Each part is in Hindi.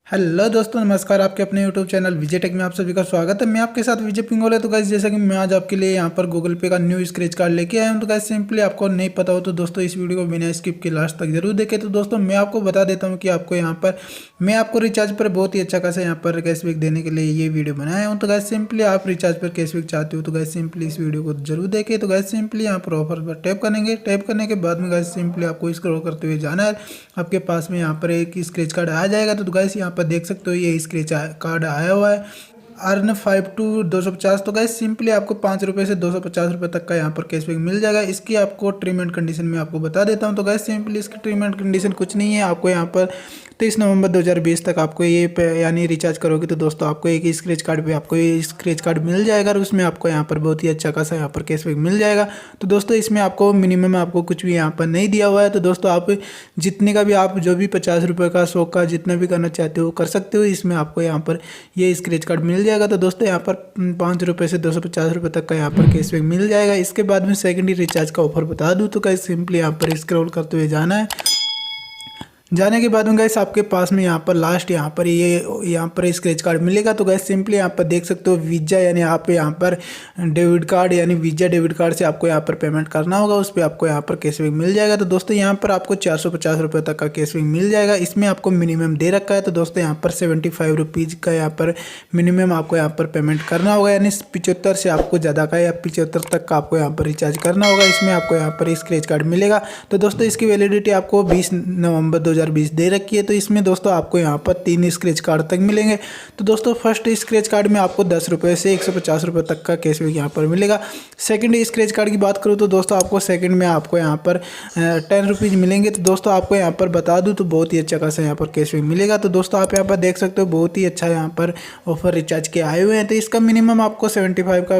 हेलो दोस्तों, नमस्कार। आपके अपने यूट्यूब चैनल विजय टेक में आप सभी का स्वागत है। मैं आपके साथ विजय पिंगोले। तो गाइस, जैसा कि मैं आज आपके लिए यहाँ पर गूगल पे का न्यू स्क्रैच कार्ड लेके आया हूँ। तो गाइस, सिंपली आपको नहीं पता हो तो दोस्तों इस वीडियो को बिना स्किप के लास्ट तक जरूर देखें। तो दोस्तों मैं आपको बता देता हूँ कि आपको यहाँ पर मैं आपको रिचार्ज पर बहुत ही अच्छा खासा यहाँ पर कैशबैक देने के लिए ये वीडियो बनाया हूँ। तो गाइस, सिंपली आप रिचार्ज पर कैशबैक चाहते हो तो गाइस सिंपली इस वीडियो को जरूर देखें। तो गाइस, सिंपली यहाँ पर ऑफर पर टैप करेंगे। टैप करने के बाद में गाइस सिंपली आपको स्क्रॉल करते हुए जाना है। आपके पास में यहाँ पर एक स्क्रैच कार्ड आ जाएगा। तो गाइस यहाँ पर देख सकते हो ये स्क्रैच कार्ड आया हुआ है अर्न 5 टू 250। तो गाइस सिंपली आपको 5 रुपये से 250 रुपये तक का यहाँ पर कैशबैक मिल जाएगा। इसकी आपको ट्रीम एंड कंडीशन में आपको बता देता हूँ। तो गाइस सिंपली इसकी ट्रीम एंड कंडीशन कुछ नहीं है। आपको यहाँ पर 23 नवंबर 2020 तक आपको ये यानी रिचार्ज करोगे तो दोस्तों आपको एक स्क्रैच कार्ड पे आपको ये स्क्रैच कार्ड मिल जाएगा और उसमें आपको यहाँ पर बहुत ही अच्छा खासा यहाँ पर कैशबैक मिल जाएगा। तो दोस्तों इसमें आपको मिनिमम आपको कुछ भी यहाँ पर नहीं दिया हुआ है। तो दोस्तों आप जितने का भी आप जो भी 50 रुपये का 100 का जितना भी करना चाहते हो कर सकते हो। इसमें आपको यहाँ पर ये स्क्रैच कार्ड मिल जाएगा। तो दोस्तों यहाँ पर 5 रुपये से 250 रुपये तक का यहाँ पर कैशबैक मिल जाएगा। इसके बाद में सेकेंडरी रिचार्ज का ऑफर बता दूँ तो गाइस सिंपली यहाँ पर स्क्रॉल करते हुए जाना है। जाने के बाद में गाइस आपके पास में यहाँ पर लास्ट यहाँ पर ये यहाँ पर स्क्रैच कार्ड मिलेगा। तो गाइस सिंपली यहाँ पर देख सकते हो वीज़ा यानी आप यहाँ पर डेबिट कार्ड यानी वीज़ा डेबिट कार्ड से आपको यहाँ पर पेमेंट करना होगा। उस पर आपको यहाँ पर कैशबैक मिल जाएगा। तो दोस्तों यहाँ पर आपको 450 रुपये तक का कैशबैक मिल जाएगा। इसमें आपको मिनिमम दे रखा है। तो दोस्तों यहाँ पर 75 रुपीज़ का यहाँ पर मिनिमम आपको यहाँ पर पेमेंट करना होगा यानी 75 से आपको ज़्यादा का या 75 तक का आपको यहाँ पर रिचार्ज करना होगा। इसमें आपको यहाँ पर स्क्रैच कार्ड मिलेगा। तो दोस्तों इसकी वैलिडिटी आपको 20 नवंबर 2020 दे रखी है। तो इसमें दोस्तों आपको यहाँ पर 3 स्क्रैच कार्ड तक मिलेंगे। तो दोस्तों फर्स्ट स्क्रैच कार्ड में आपको 10 रुपये से 150 रुपये तक का कैशबैक यहाँ पर मिलेगा। सेकंड स्क्रैच कार्ड की बात करूँ तो दोस्तों आपको सेकंड में आपको यहाँ पर 10 रुपीज़ मिलेंगे। तो दोस्तों आपको यहाँ पर बता दूँ तो बहुत ही अच्छा खासा यहाँ पर कैशबैक मिलेगा। तो दोस्तों आप यहाँ पर देख सकते हो बहुत ही अच्छा यहाँ पर ऑफर रिचार्ज के आए हुए हैं। तो इसका मिनिमम आपको 75 का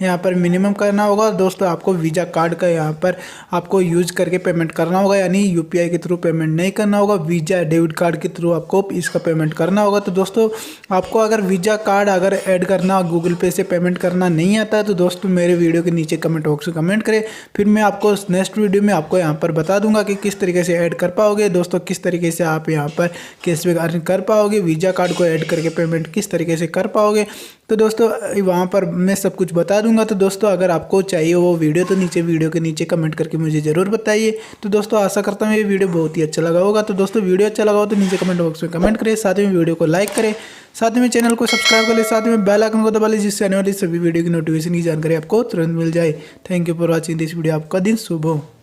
यहाँ पर मिनिमम करना होगा। दोस्तों आपको वीज़ा कार्ड का यहाँ पर आपको यूज करके पेमेंट करना होगा यानी यूपीआई के थ्रू पेमेंट नहीं करना होगा। वीज़ा डेबिट कार्ड के थ्रू आपको इसका पेमेंट करना होगा। तो दोस्तों आपको अगर वीज़ा कार्ड अगर ऐड करना गूगल पे से पेमेंट करना नहीं आता है तो दोस्तों मेरे वीडियो के नीचे कमेंट बॉक्स में कमेंट करें। फिर मैं आपको नेक्स्ट वीडियो में आपको यहाँ पर बता दूंगा कि किस तरीके से ऐड कर पाओगे। दोस्तों किस तरीके से आप यहाँ पर कैशबैक अर्न कर पाओगे, वीज़ा कार्ड को ऐड करके पेमेंट किस तरीके से कर पाओगे। तो दोस्तों वहाँ पर मैं सब कुछ बता दूंगा। तो दोस्तों अगर आपको चाहिए वो वीडियो तो नीचे वीडियो के नीचे कमेंट करके मुझे ज़रूर बताइए। तो दोस्तों आशा करता हूँ ये वीडियो बहुत ही अच्छा लगा होगा। तो दोस्तों वीडियो अच्छा लगा हो तो नीचे कमेंट बॉक्स में कमेंट करें, साथ में वीडियो को लाइक करें, साथ में चैनल को सब्सक्राइब करें, साथ में बेल आइकन को दबा लीजिए जिससे आने वाली सभी वीडियो की नोटिफिकेशन की जानकारी आपको तुरंत मिल जाए। Thank you for watching this video. आपका दिन शुभ हो।